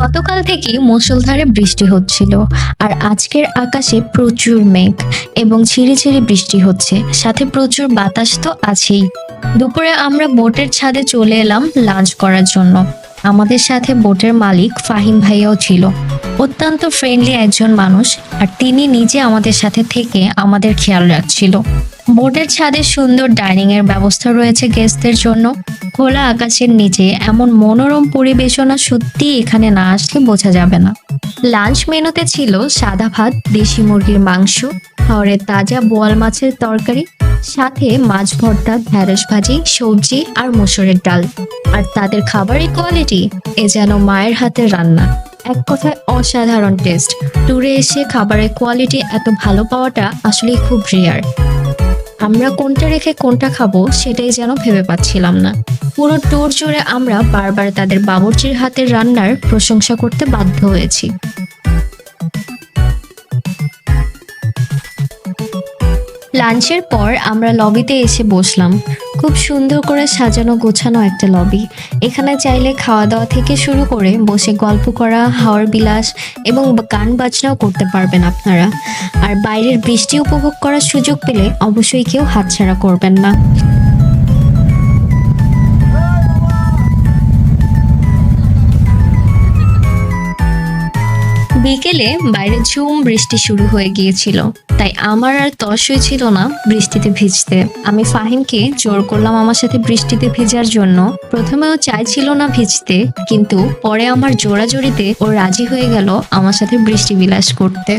গতকাল থেকে মুষলধারে বৃষ্টি হচ্ছিল, আর আজকের আকাশে প্রচুর মেঘ এবং ঝিরিঝিরি বৃষ্টি হচ্ছে, সাথে প্রচুর বাতাস তো আছেই। দুপুরে আমরা বোটের ছাদে চলে এলাম লাঞ্চ করার জন্য। আমাদের সাথে বোটের মালিক ফাহিম ভাইয়াও ছিল। অত্যন্ত ফ্রেন্ডলি একজন মানুষ, আর তিনি নিজে আমাদের সাথে থেকে আমাদের খেয়াল রাখছিল। বোটের ছাদে সুন্দর ডাইনিং এর ব্যবস্থা রয়েছে গেস্টদের জন্য। খোলা আকাশের নিচে এমন মনোরম পরিবেশনা সত্যি এখানে না আসলে বোঝা যাবে না। লাঞ্চ মেনুতে ছিল সাদা ভাত, দেশি মুরগির মাংস, হাওড়ের তাজা বোয়াল মাছের তরকারি, সাথে মাছ ভর্তা, ঢেঁড়স ভাজি, সবজি আর মসুরের ডাল। আর তাদের খাবারের কোয়ালিটি যেন মায়ের হাতের রান্না। এক কথায় অসাধারণ টেস্ট। ট্যুরে এসে খাবারের কোয়ালিটি এত ভালো পাওয়াটা আসলে খুব রেয়ার। আমরা কোনটা রেখে কোনটা খাবো সেটাই যেন ভেবে পাচ্ছিলাম না। পুরো ট্যুর জুড়ে আমরা বারবার তাদের বাবুর্চির হাতের রান্নার প্রশংসা করতে বাধ্য হয়েছি। লাঞ্চের পর আমরা লবিতে এসে বসলাম। খুব সুন্দর করে সাজানো গোছানো একটা লবি। এখানে চাইলে খাওয়া দাওয়া থেকে শুরু করে বসে গল্প করা, হাওয়ার বিলাস এবং গান বাজনাও করতে পারবেন আপনারা। আর বাইরের বৃষ্টি উপভোগ করার সুযোগ পেলে অবশ্যই কেউ হাতছাড়া করবেন না। বিকেলে বাইরে ঝুম বৃষ্টি শুরু হয়ে গিয়েছিল, তাই আমার আর তর ছিল না বৃষ্টিতে ভিজতে। আমি ফাহিমকে জোর করলাম আমার সাথে বৃষ্টিতে ভেজার জন্য। প্রথমেও চাইছিল না ভিজতে, কিন্তু পরে আমার জোরাজোরিতে ও রাজি হয়ে গেল আমার সাথে বৃষ্টি বিলাস করতে।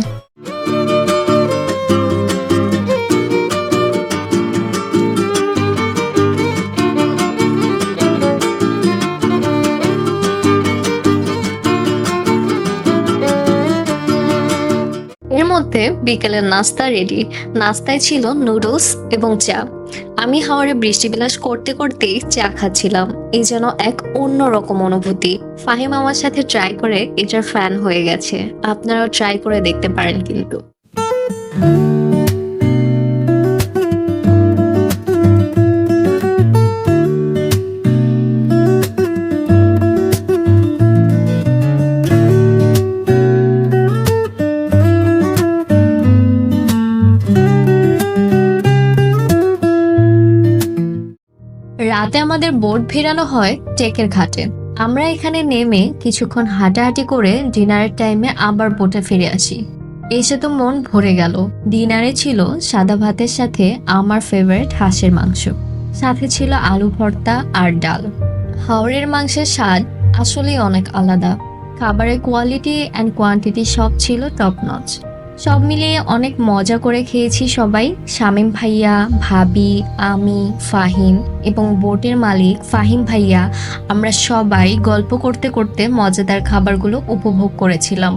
এর মধ্যে বিকেলের নাস্তা রেডি। নাস্তায় ছিল নুডলস এবং চা। আমি হাওরে বৃষ্টি বিলাস করতে করতেই চা খাচ্ছিলাম। এই যেন এক অন্যরকম অনুভূতি। ফাহিম আমার সাথে ট্রাই করে এটার ফ্যান হয়ে গেছে। আপনারাও ট্রাই করে দেখতে পারেন কিন্তু। রাতে আমাদের বোট ভিড়ানো হয় টেকের ঘাটে। আমরা এখানে নেমে কিছুক্ষণ হাঁটাহাঁটি করে ডিনারের টাইমে আবার বোটে ফিরে আসি। এসে তো মন ভরে গেল। ডিনারে ছিল সাদা ভাতের সাথে আমার ফেভারিট হাঁসের মাংস, সাথে ছিল আলু ভর্তা আর ডাল। হাওরের মাংসের স্বাদ আসলেই অনেক আলাদা। খাবারের কোয়ালিটি অ্যান্ড কোয়ান্টিটি সব ছিল টপ নচ। সব মিলিয়ে অনেক মজা করে খেয়েছি সবাই। শামীম ভাইয়া, ভাবি, আমি, ফাহিম এবং বোটের মালিক ফাহিম ভাইয়া, আমরা সবাই গল্প করতে করতে মজাদার খাবারগুলো উপভোগ করেছিলাম।